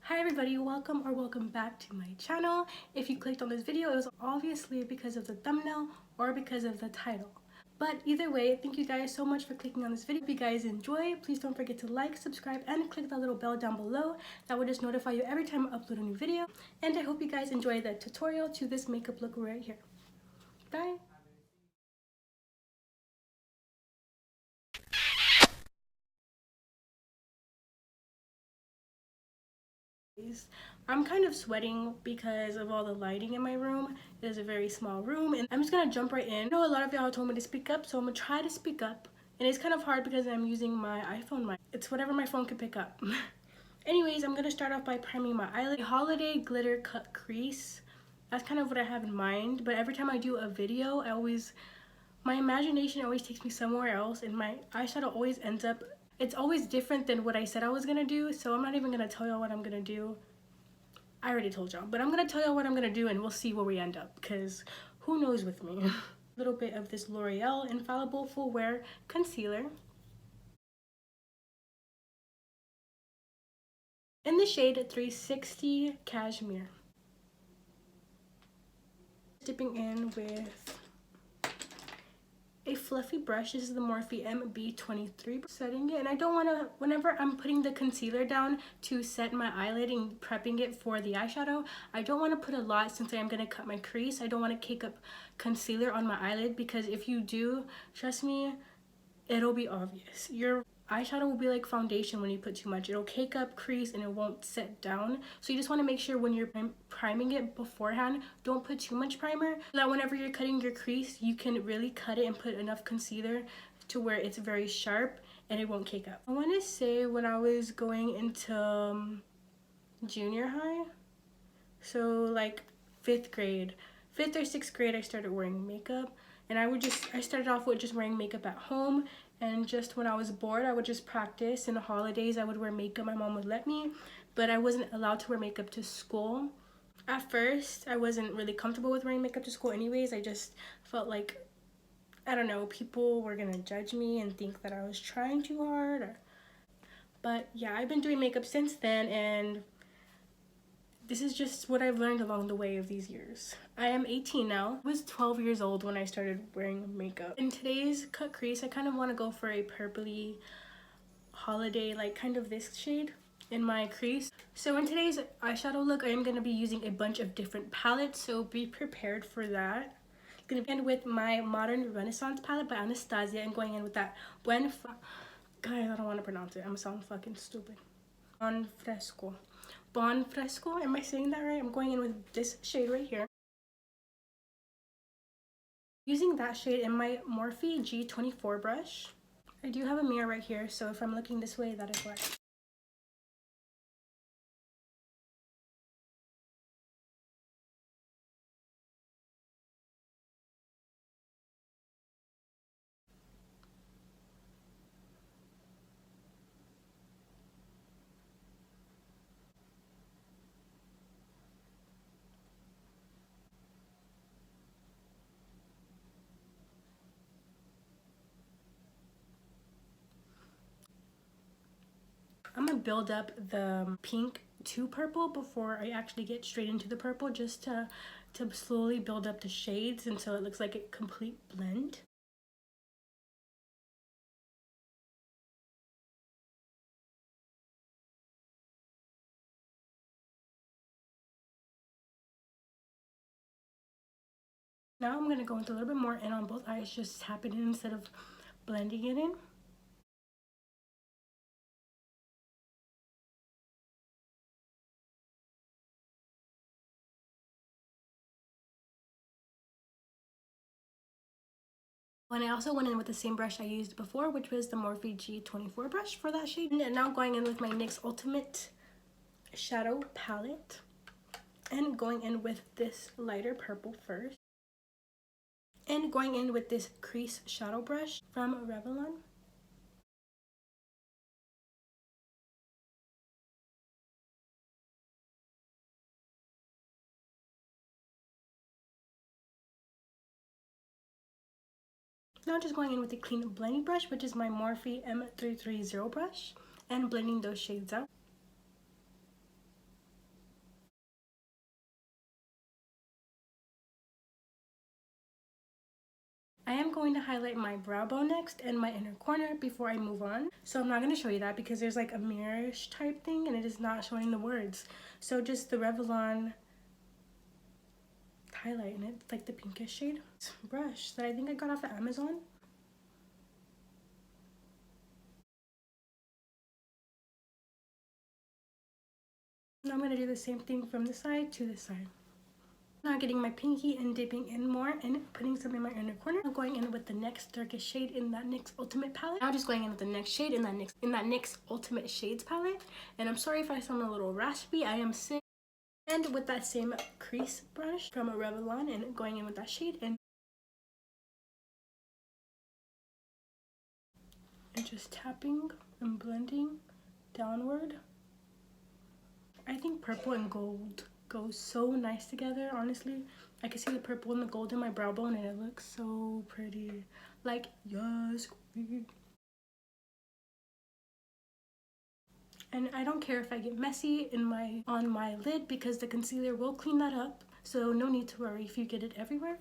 Hi everybody, welcome back to my channel. If you clicked on this video, it was obviously because of the thumbnail or because of the title. But either way, thank you guys so much for clicking on this video. If you guys enjoy, please don't forget to like, subscribe, and click that little bell down below. That will just notify you every time I upload a new video. And I hope you guys enjoy the tutorial to this makeup look right here. Bye! I'm kind of sweating because of all the lighting in my room. It is a very small room and I'm just gonna jump right in. I know a lot of y'all told me to speak up, so I'm gonna try to speak up. And it's kind of hard because I'm using my iPhone mic. It's whatever my phone can pick up. Anyways, I'm gonna start off by priming my eyelid. Holiday glitter cut crease. That's kind of what I have in mind, but every time I do a video, my imagination always takes me somewhere else and my eyeshadow always ends up, it's always different than what I said I was gonna do, so I'm not even gonna tell y'all what I'm gonna do. I already told y'all, but I'm gonna tell y'all what I'm gonna do and we'll see where we end up, because who knows with me. A little bit of this L'Oreal Infallible Full Wear Concealer. In the shade 360 Cashmere. Dipping in with a fluffy brush. This is the Morphe MB23. Setting it, and I don't want to, whenever I'm putting the concealer down to set my eyelid and prepping it for the eyeshadow, I don't want to put a lot since I am going to cut my crease. I don't want to cake up concealer on my eyelid, because if you do, trust me, it'll be obvious. Your eyeshadow will be like foundation when you put too much. It'll cake up, crease, and it won't set down. So you just want to make sure when you're priming it beforehand, don't put too much primer, so that whenever you're cutting your crease, you can really cut it and put enough concealer to where it's very sharp and it won't cake up. I want to say when I was going into junior high, so like 5th grade, 5th or 6th grade, I started wearing makeup. And I started off with just wearing makeup at home, and just when I was bored, I would just practice. In the holidays, I would wear makeup. My mom would let me, but I wasn't allowed to wear makeup to school. At first, I wasn't really comfortable with wearing makeup to school anyways. I just felt like, I don't know, people were gonna judge me and think that I was trying too hard. But yeah, I've been doing makeup since then, and this is just what I've learned along the way of these years. I am 18 now. I was 12 years old when I started wearing makeup. In today's cut crease, I kind of want to go for a purpley holiday, like kind of this shade in my crease. So in today's eyeshadow look, I am going to be using a bunch of different palettes, so be prepared for that. I'm going to end with my Modern Renaissance palette by Anastasia and going in with that Guys, I don't want to pronounce it. I'm going to sound fucking stupid. Bon Fresco, am I saying that right? I'm going in with this shade right here. Using that shade in my Morphe G24 brush. I do have a mirror right here, so if I'm looking this way, that is why. I'm gonna build up the pink to purple before I actually get straight into the purple, just to slowly build up the shades until it looks like a complete blend. Now I'm gonna go into a little bit more in on both eyes, just tap it in instead of blending it in. And I also went in with the same brush I used before, which was the Morphe G24 brush for that shade. And now going in with my NYX Ultimate Shadow Palette. And going in with this lighter purple first. And going in with this Crease Shadow Brush from Revelon. Now just going in with a clean blending brush, which is my Morphe M330 brush, and blending those shades out. I am going to highlight my brow bone next and my inner corner before I move on. So I'm not going to show you that because there's like a mirrorish type thing and it is not showing the words. So just the Revelon highlight, and it's like the pinkish shade. It's a brush that I think I got off of Amazon. Now I'm going to do the same thing from the side to the side. Now getting my pinky and dipping in more and putting some in my inner corner. I'm going in with the next darkest shade in that NYX Ultimate palette. Now just going in with the next shade in that NYX Ultimate Shades palette. And I'm sorry if I sound a little raspy, I am sick. And with that same crease brush from Revelon and going in with that shade and just tapping and blending downward. I think purple and gold go so nice together, honestly. I can see the purple and the gold in my brow bone and it looks so pretty. Like, yes, queen. And I don't care if I get messy on my lid because the concealer will clean that up. So no need to worry if you get it everywhere.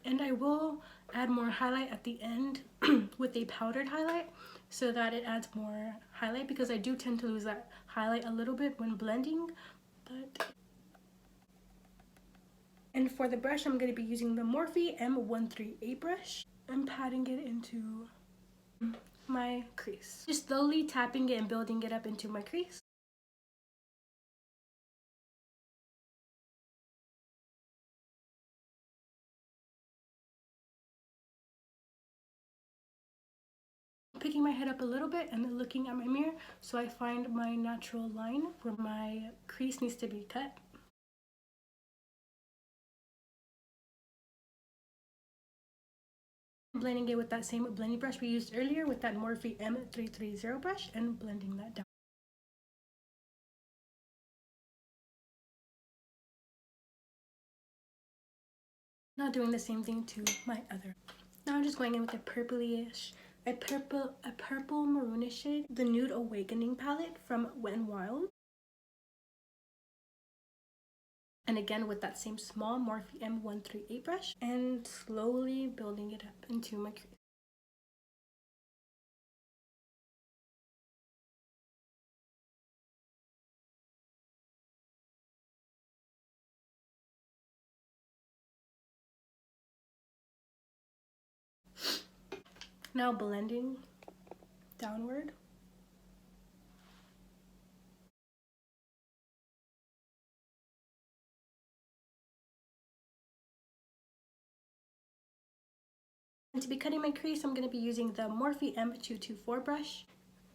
And I will add more highlight at the end with a powdered highlight so that it adds more highlight because I do tend to lose that highlight a little bit when blending. And for the brush, I'm going to be using the Morphe M138 brush. I'm patting it into my crease. Just slowly tapping it and building it up into my crease. Picking my head up a little bit and then looking at my mirror so I find my natural line where my crease needs to be cut. Blending it with that same blending brush we used earlier with that Morphe M330 brush and blending that down. Now doing the same thing to my other. Now I'm just going in with a purplyish, a purple maroonish shade, the Nude Awakening palette from Wet n Wild. And again with that same small Morphe M138 brush and slowly building it up into my crease. Now blending downward. And to be cutting my crease, I'm going to be using the Morphe M224 brush.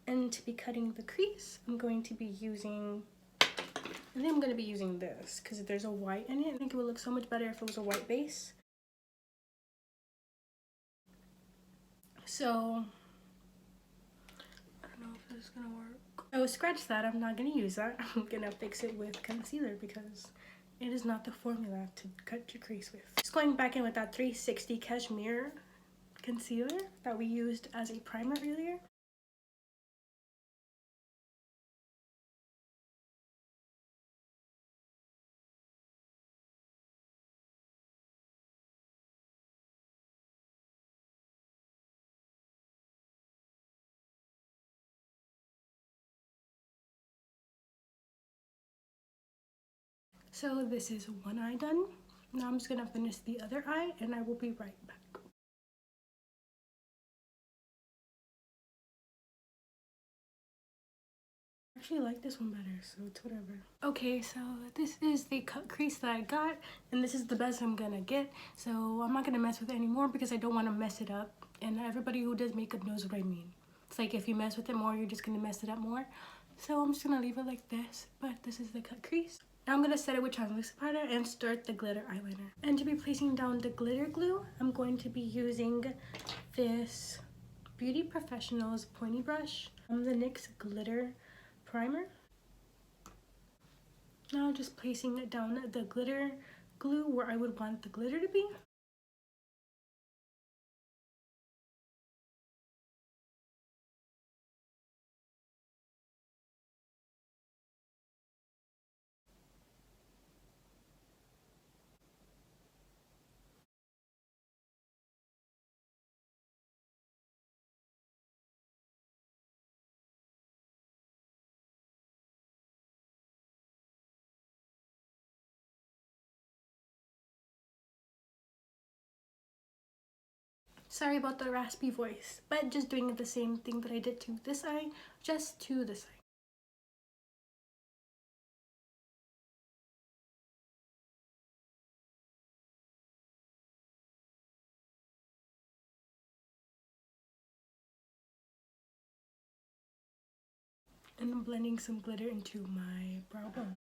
And to be cutting the crease, I'm going to be using, I think I'm going to be using this because there's a white in it. I think it would look so much better if it was a white base. So, I don't know if this is going to work. Oh, scratch that. I'm not going to use that. I'm going to fix it with concealer because it is not the formula to cut your crease with. Just going back in with that 360 Cashmere concealer that we used as a primer earlier. So this is one eye done. Now I'm just gonna finish the other eye and I will be right back. I actually like this one better, so it's whatever. Okay, so this is the cut crease that I got, and this is the best I'm gonna get. So I'm not gonna mess with it anymore because I don't want to mess it up. And everybody who does makeup knows what I mean. It's like if you mess with it more, you're just gonna mess it up more. So I'm just gonna leave it like this, but this is the cut crease. Now I'm going to set it with translucent powder and start the glitter eyeliner. And to be placing down the glitter glue, I'm going to be using this Beauty Professionals pointy brush from the NYX Glitter Primer. Now just placing it down the glitter glue where I would want the glitter to be. Sorry about the raspy voice, but just doing the same thing that I did to this eye, just to this eye. And I'm blending some glitter into my brow bone.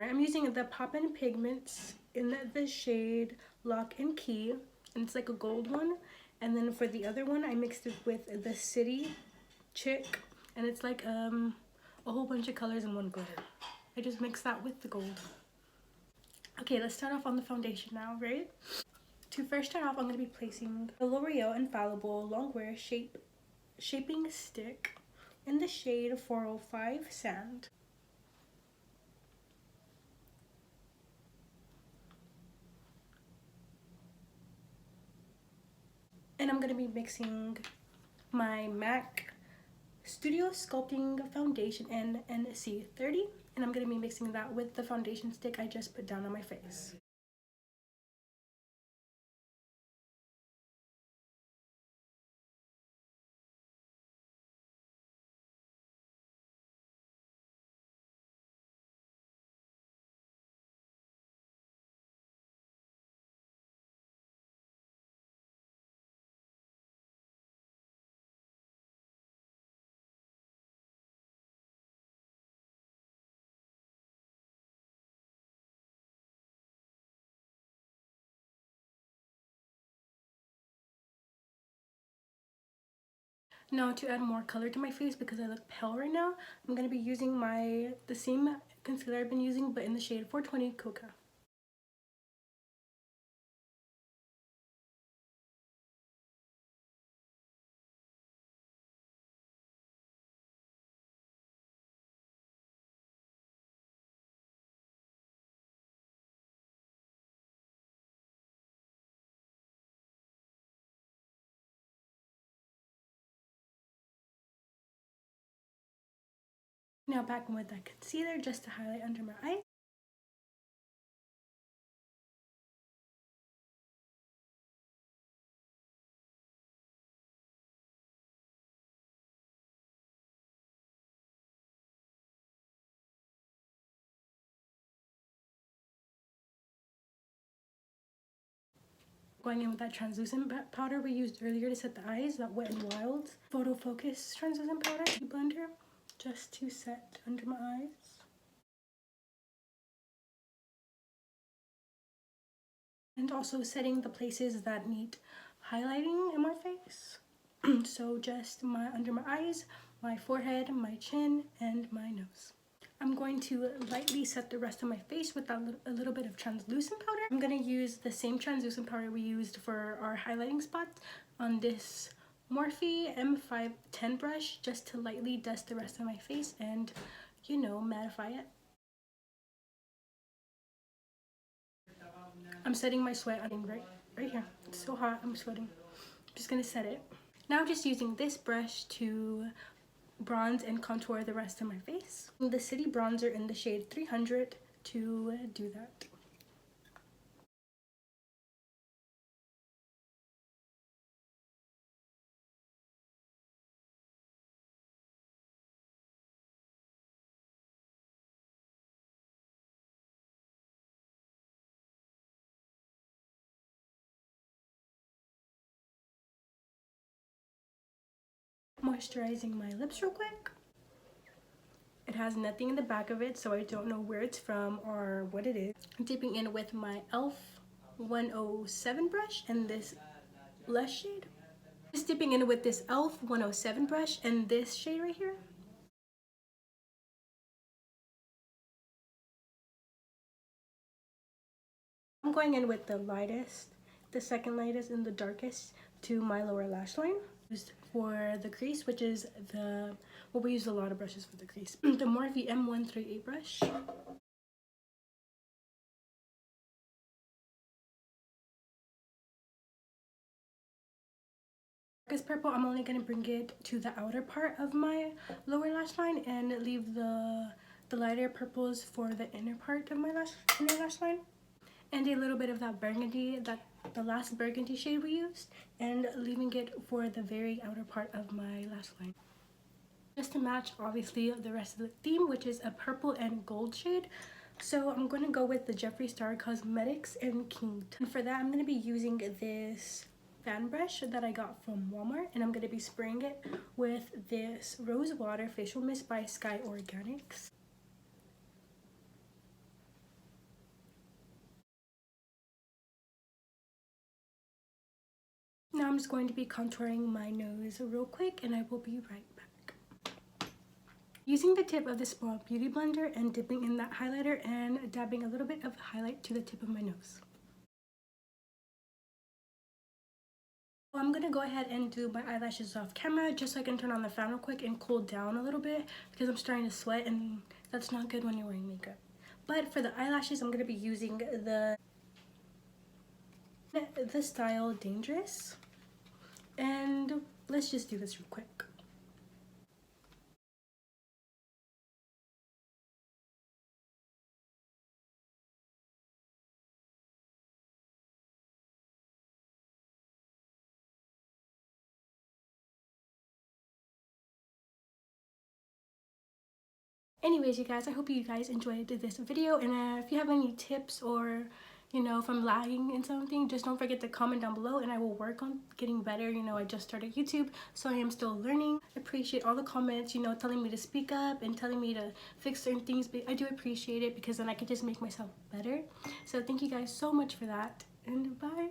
I'm using the Pop and Pigments in the shade Lock and Key, and it's like a gold one. And then for the other one, I mixed it with the City Chick, and it's like a whole bunch of colors in one glitter. I just mixed that with the gold. Okay, let's start off on the foundation now, right? To first start off, I'm going to be placing the L'Oreal Infallible Longwear Shaping Stick in the shade 405 Sand. And I'm going to be mixing my MAC Studio Sculpting Foundation in NC30. And I'm going to be mixing that with the foundation stick I just put down on my face. Now to add more color to my face because I look pale right now, I'm going to be using the same concealer I've been using but in the shade 420 Coca. Now back in with that concealer just to highlight under my eye. Going in with that translucent powder we used earlier to set the eyes, that Wet n Wild Photo Focus translucent powder blender, just to set under my eyes. And also setting the places that need highlighting in my face. So just under my eyes, my forehead, my chin, and my nose. I'm going to lightly set the rest of my face with a little bit of translucent powder. I'm going to use the same translucent powder we used for our highlighting spot on this Morphe M510 brush, just to lightly dust the rest of my face and, you know, mattify it. I'm setting my sweat on right here. It's so hot, I'm sweating. I'm just going to set it. Now I'm just using this brush to bronze and contour the rest of my face. The City bronzer in the shade 300 to do that. Moisturizing my lips real quick. It has nothing in the back of it, so I don't know where it's from or what it is. I'm dipping in with my e.l.f. 107 brush and this blush shade. Just dipping in with this e.l.f. 107 brush and this shade right here. I'm going in with the lightest, the second lightest and the darkest to my lower lash line. Used for the crease, which is well, we use a lot of brushes for the crease. The Morphe M138 brush. This purple, I'm only going to bring it to the outer part of my lower lash line and leave the lighter purples for the inner part of my inner lash line. and a little bit of that burgundy, the last burgundy shade we used, and leaving it for the very outer part of my lash line. Just to match obviously the rest of the theme, which is a purple and gold shade. So I'm going to go with the Jeffree Star Cosmetics and King. And for that, I'm going to be using this fan brush that I got from Walmart, and I'm going to be spraying it with this Rose Water Facial Mist by Sky Organics. Now I'm just going to be contouring my nose real quick, and I will be right back. Using the tip of this small beauty blender and dipping in that highlighter and dabbing a little bit of highlight to the tip of my nose. I'm going to go ahead and do my eyelashes off camera just so I can turn on the fan real quick and cool down a little bit because I'm starting to sweat, and that's not good when you're wearing makeup. But for the eyelashes, I'm going to be using the style Dangerous, and let's just do this real quick. Anyways, you guys, I hope you guys enjoyed this video, and if you have any tips or if I'm lagging in something, just don't forget to comment down below and I will work on getting better. I just started YouTube, so I am still learning. I appreciate all the comments, telling me to speak up and telling me to fix certain things, but I do appreciate it because then I can just make myself better. So thank you guys so much for that, and bye.